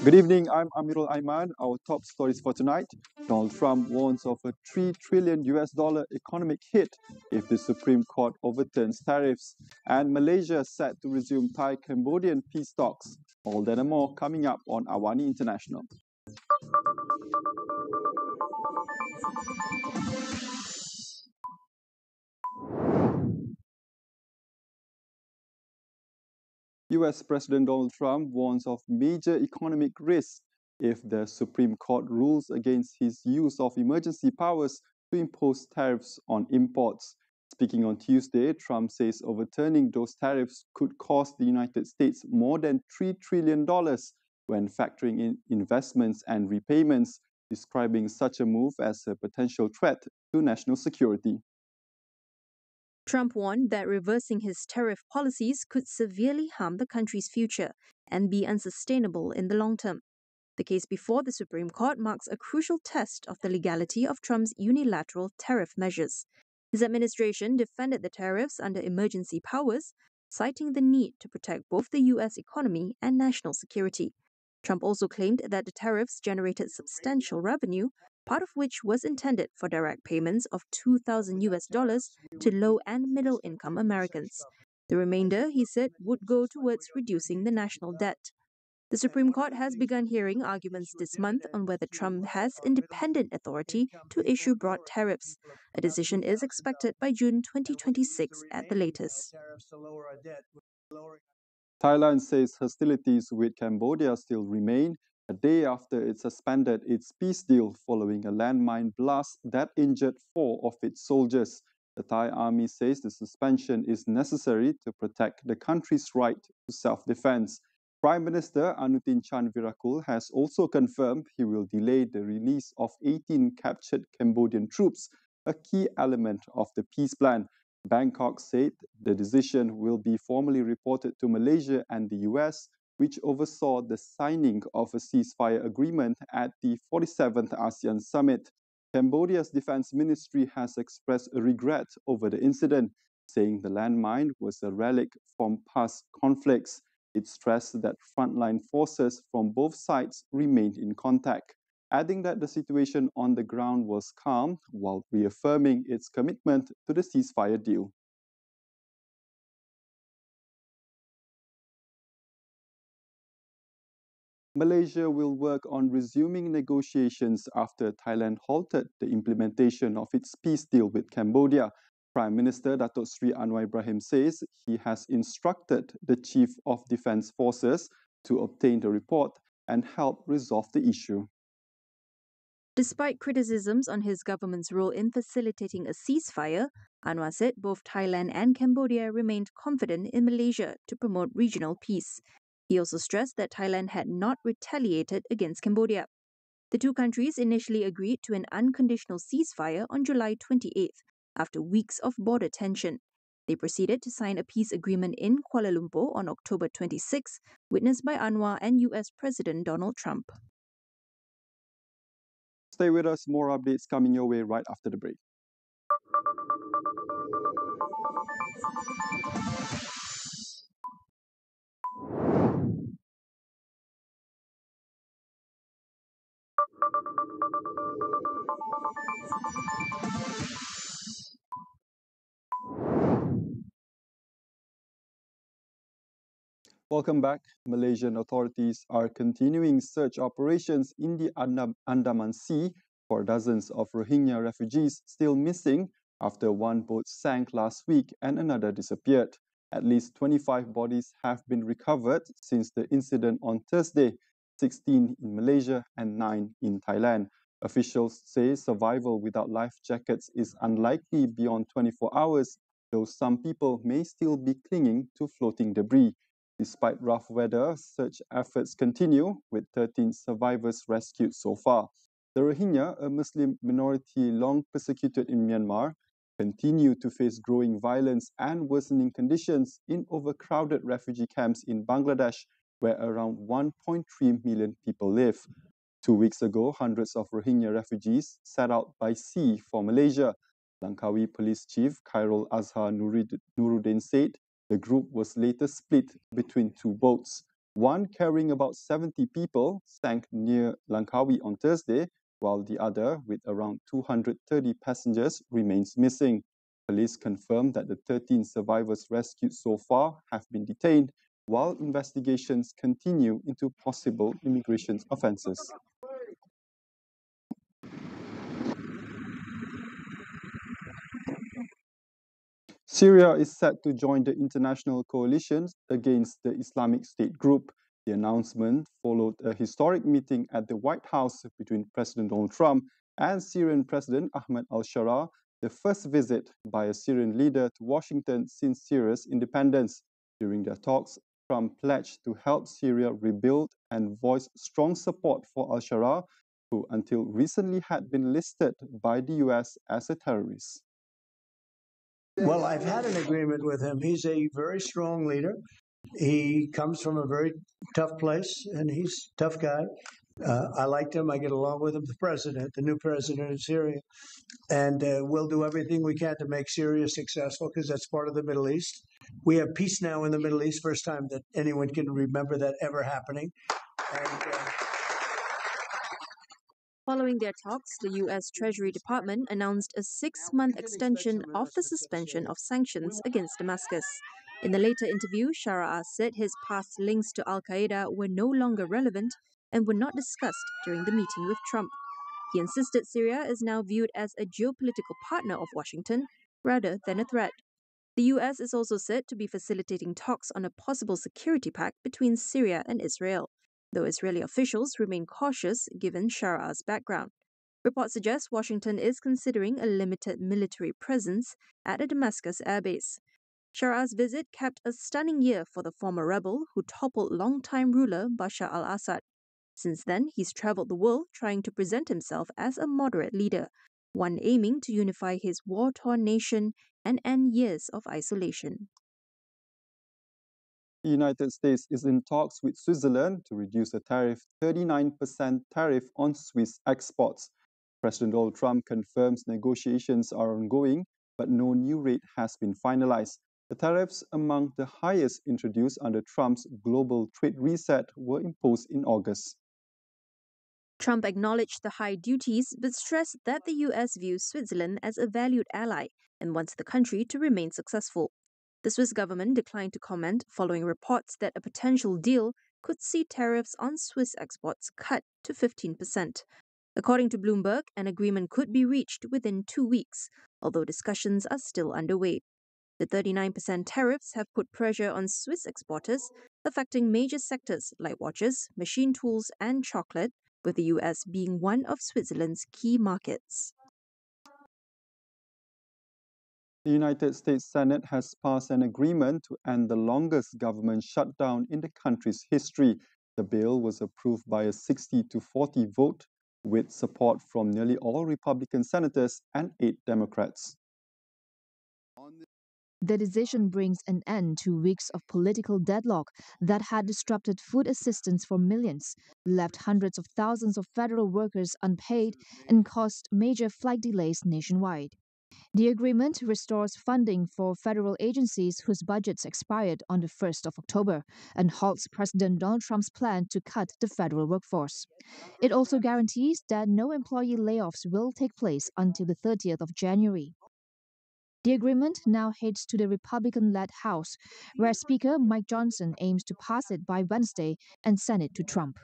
Good evening, I'm Amirul Aiman. Our top stories for tonight. Donald Trump warns of a $3 trillion economic hit if the Supreme Court overturns tariffs. And Malaysia set to resume Thai-Cambodian peace talks. All that and more coming up on AWANI International. US President Donald Trump warns of major economic risks if the Supreme Court rules against his use of emergency powers to impose tariffs on imports. Speaking on Tuesday, Trump says overturning those tariffs could cost the United States more than $3 trillion when factoring in investments and repayments, describing such a move as a potential threat to national security. Trump warned that reversing his tariff policies could severely harm the country's future and be unsustainable in the long term. The case before the Supreme Court marks a crucial test of the legality of Trump's unilateral tariff measures. His administration defended the tariffs under emergency powers, citing the need to protect both the U.S. economy and national security. Trump also claimed that the tariffs generated substantial revenue, part of which was intended for direct payments of $2,000 to low and middle income Americans. The remainder, he said, would go towards reducing the national debt. The Supreme Court has begun hearing arguments this month on whether Trump has independent authority to issue broad tariffs. A decision is expected by June 2026 at the latest. Thailand says hostilities with Cambodia still remain a day after it suspended its peace deal following a landmine blast that injured 4 of its soldiers. The Thai army says the suspension is necessary to protect the country's right to self-defense. Prime Minister Anutin Chanvirakul has also confirmed he will delay the release of 18 captured Cambodian troops, a key element of the peace plan. Bangkok said the decision will be formally reported to Malaysia and the US, which oversaw the signing of a ceasefire agreement at the 47th ASEAN Summit. Cambodia's defense ministry has expressed regret over the incident, saying the landmine was a relic from past conflicts. It stressed that frontline forces from both sides remained in contact, adding that the situation on the ground was calm while reaffirming its commitment to the ceasefire deal. Malaysia will work on resuming negotiations after Thailand halted the implementation of its peace deal with Cambodia. Prime Minister Datuk Sri Anwar Ibrahim says he has instructed the Chief of Defence Forces to obtain the report and help resolve the issue. Despite criticisms on his government's role in facilitating a ceasefire, Anwar said both Thailand and Cambodia remained confident in Malaysia to promote regional peace. He also stressed that Thailand had not retaliated against Cambodia. The two countries initially agreed to an unconditional ceasefire on July 28th, after weeks of border tension. They proceeded to sign a peace agreement in Kuala Lumpur on October 26, witnessed by Anwar and US President Donald Trump. Stay with us, more updates coming your way right after the break. Welcome back. Malaysian authorities are continuing search operations in the Andaman Sea for dozens of Rohingya refugees still missing after one boat sank last week and another disappeared. At least 25 bodies have been recovered since the incident on Thursday, 16 in Malaysia and 9 in Thailand. Officials say survival without life jackets is unlikely beyond 24 hours, though some people may still be clinging to floating debris. Despite rough weather, search efforts continue, with 13 survivors rescued so far. The Rohingya, a Muslim minority long persecuted in Myanmar, continue to face growing violence and worsening conditions in overcrowded refugee camps in Bangladesh, where around 1.3 million people live. 2 weeks ago, hundreds of Rohingya refugees set out by sea for Malaysia. Langkawi Police Chief Khairul Azhar Nuruddin said the group was later split between two boats. One carrying about 70 people sank near Langkawi on Thursday, while the other, with around 230 passengers, remains missing. Police confirmed that the 13 survivors rescued so far have been detained, while investigations continue into possible immigration offences. Syria is set to join the international coalition against the Islamic State group. The announcement followed a historic meeting at the White House between President Donald Trump and Syrian President Ahmed al-Sharaa, the first visit by a Syrian leader to Washington since Syria's independence. During their talks, Trump pledged to help Syria rebuild and voiced strong support for al-Sharaa, who until recently had been listed by the US as a terrorist. Well, I've had an agreement with him. He's a very strong leader. He comes from a very tough place, and he's a tough guy. I liked him. I get along with him. The new president of Syria. And we'll do everything we can to make Syria successful because that's part of the Middle East. We have peace now in the Middle East, first time that anyone can remember that ever happening. And, Following their talks, the U.S. Treasury Department announced a 6-month extension of the suspension of sanctions against Damascus. In the later interview, Sharaa said his past links to al-Qaeda were no longer relevant and were not discussed during the meeting with Trump. He insisted Syria is now viewed as a geopolitical partner of Washington rather than a threat. The U.S. is also said to be facilitating talks on a possible security pact between Syria and Israel, though Israeli officials remain cautious given Sharaa's background. Reports suggest Washington is considering a limited military presence at a Damascus airbase. Sharaa's visit capped a stunning year for the former rebel who toppled longtime ruler Bashar al-Assad. Since then, he's traveled the world trying to present himself as a moderate leader, one aiming to unify his war-torn nation and end years of isolation. The United States is in talks with Switzerland to reduce a 39% tariff on Swiss exports. President Donald Trump confirms negotiations are ongoing, but no new rate has been finalized. The tariffs, among the highest introduced under Trump's global trade reset, were imposed in August. Trump acknowledged the high duties but stressed that the U.S. views Switzerland as a valued ally and wants the country to remain successful. The Swiss government declined to comment following reports that a potential deal could see tariffs on Swiss exports cut to 15%. According to Bloomberg, an agreement could be reached within 2 weeks, although discussions are still underway. The 39% tariffs have put pressure on Swiss exporters, affecting major sectors like watches, machine tools, and chocolate, with the US being one of Switzerland's key markets. The United States Senate has passed an agreement to end the longest government shutdown in the country's history. The bill was approved by a 60-40 vote, with support from nearly all Republican senators and 8 Democrats. The decision brings an end to weeks of political deadlock that had disrupted food assistance for millions, left hundreds of thousands of federal workers unpaid, and caused major flight delays nationwide. The agreement restores funding for federal agencies whose budgets expired on the 1st of October and halts President Donald Trump's plan to cut the federal workforce. It also guarantees that no employee layoffs will take place until the 30th of January. The agreement now heads to the Republican-led House, where Speaker Mike Johnson aims to pass it by Wednesday and send it to Trump.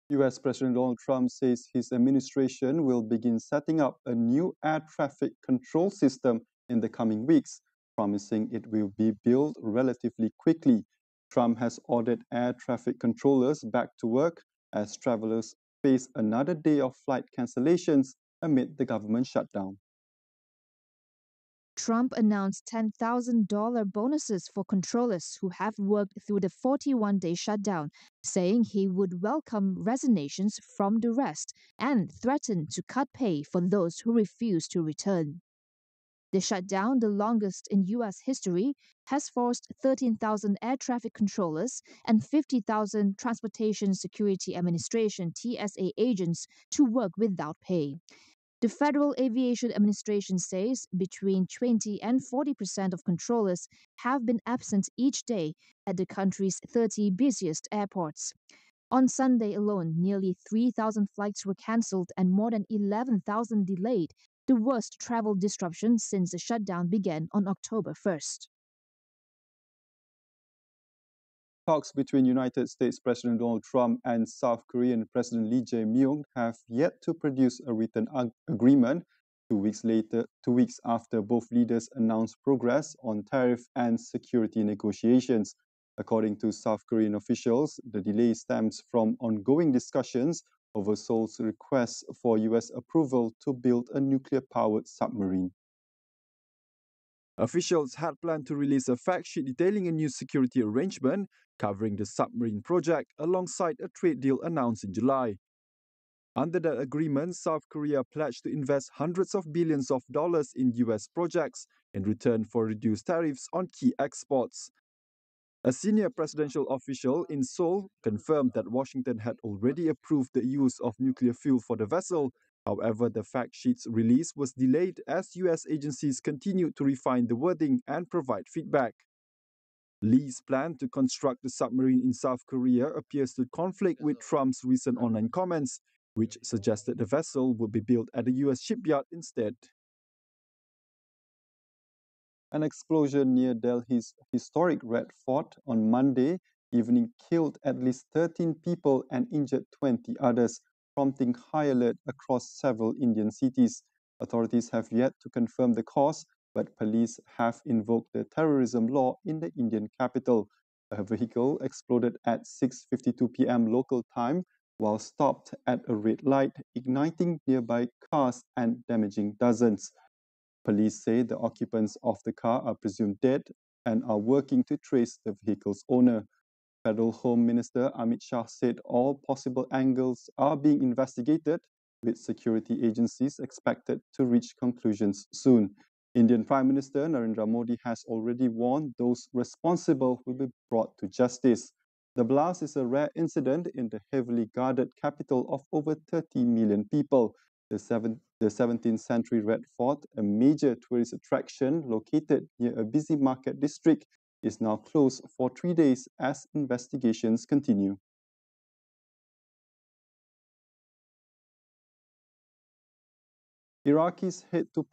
US President Donald Trump says his administration will begin setting up a new air traffic control system in the coming weeks, promising it will be built relatively quickly. Trump has ordered air traffic controllers back to work as travelers face another day of flight cancellations amid the government shutdown. Trump announced $10,000 bonuses for controllers who have worked through the 41-day shutdown, saying he would welcome resignations from the rest and threaten to cut pay for those who refuse to return. The shutdown, the longest in U.S. history, has forced 13,000 air traffic controllers and 50,000 Transportation Security Administration (TSA) agents to work without pay. The Federal Aviation Administration says between 20 and 40% of controllers have been absent each day at the country's 30 busiest airports. On Sunday alone, nearly 3,000 flights were cancelled and more than 11,000 delayed, the worst travel disruption since the shutdown began on October 1st. Talks between United States President Donald Trump and South Korean President Lee Jae-myung have yet to produce a written agreement 2 weeks after both leaders announced progress on tariff and security negotiations. According to South Korean officials, the delay stems from ongoing discussions over Seoul's request for US approval to build a nuclear-powered submarine. Officials had planned to release a fact sheet detailing a new security arrangement covering the submarine project alongside a trade deal announced in July. Under that agreement, South Korea pledged to invest hundreds of billions of dollars in US projects in return for reduced tariffs on key exports. A senior presidential official in Seoul confirmed that Washington had already approved the use of nuclear fuel for the vessel. However, the fact sheet's release was delayed as US agencies continued to refine the wording and provide feedback. Lee's plan to construct the submarine in South Korea appears to conflict with Trump's recent online comments, which suggested the vessel would be built at a US shipyard instead. An explosion near Delhi's historic Red Fort on Monday evening killed at least 13 people and injured 20 others, prompting high alert across several Indian cities. Authorities have yet to confirm the cause, but police have invoked the terrorism law in the Indian capital. A vehicle exploded at 6:52 p.m. local time while stopped at a red light, igniting nearby cars and damaging dozens. Police say the occupants of the car are presumed dead and are working to trace the vehicle's owner. Federal Home Minister Amit Shah said all possible angles are being investigated, with security agencies expected to reach conclusions soon. Indian Prime Minister Narendra Modi has already warned those responsible will be brought to justice. The blast is a rare incident in the heavily guarded capital of over 30 million people. The 17th century Red Fort, a major tourist attraction located near a busy market district, is now closed for 3 days as investigations continue. Iraqis head to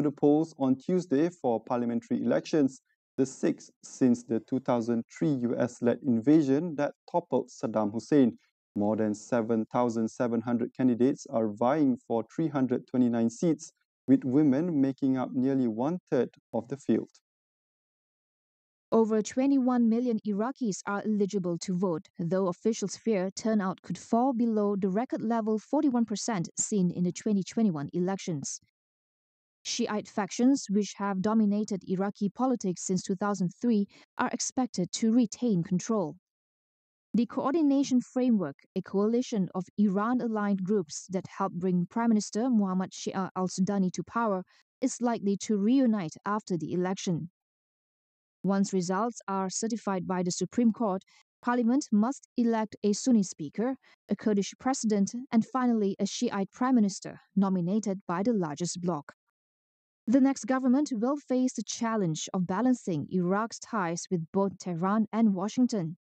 the polls on Tuesday for parliamentary elections, the sixth since the 2003 US-led invasion that toppled Saddam Hussein. More than 7,700 candidates are vying for 329 seats, with women making up nearly one-third of the field. Over 21 million Iraqis are eligible to vote, though officials fear turnout could fall below the record level 41% seen in the 2021 elections. Shiite factions, which have dominated Iraqi politics since 2003, are expected to retain control. The Coordination Framework, a coalition of Iran-aligned groups that helped bring Prime Minister Mohammad Shia al-Sudani to power, is likely to reunite after the election. Once results are certified by the Supreme Court, Parliament must elect a Sunni speaker, a Kurdish president, and finally a Shiite prime minister, nominated by the largest bloc. The next government will face the challenge of balancing Iraq's ties with both Tehran and Washington.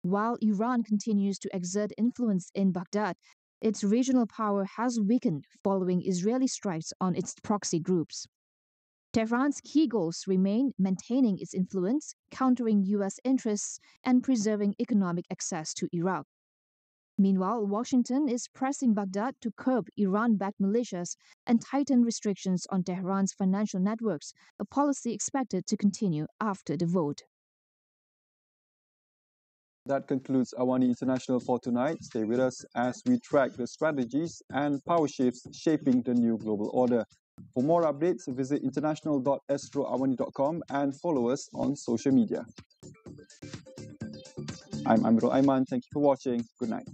While Iran continues to exert influence in Baghdad, its regional power has weakened following Israeli strikes on its proxy groups. Tehran's key goals remain maintaining its influence, countering US interests, and preserving economic access to Iraq. Meanwhile, Washington is pressing Baghdad to curb Iran-backed militias and tighten restrictions on Tehran's financial networks, a policy expected to continue after the vote. That concludes AWANI International for tonight. Stay with us as we track the strategies and power shifts shaping the new global order. For more updates, visit international.astroawani.com and follow us on social media. I'm Amirul Aiman. Thank you for watching. Good night.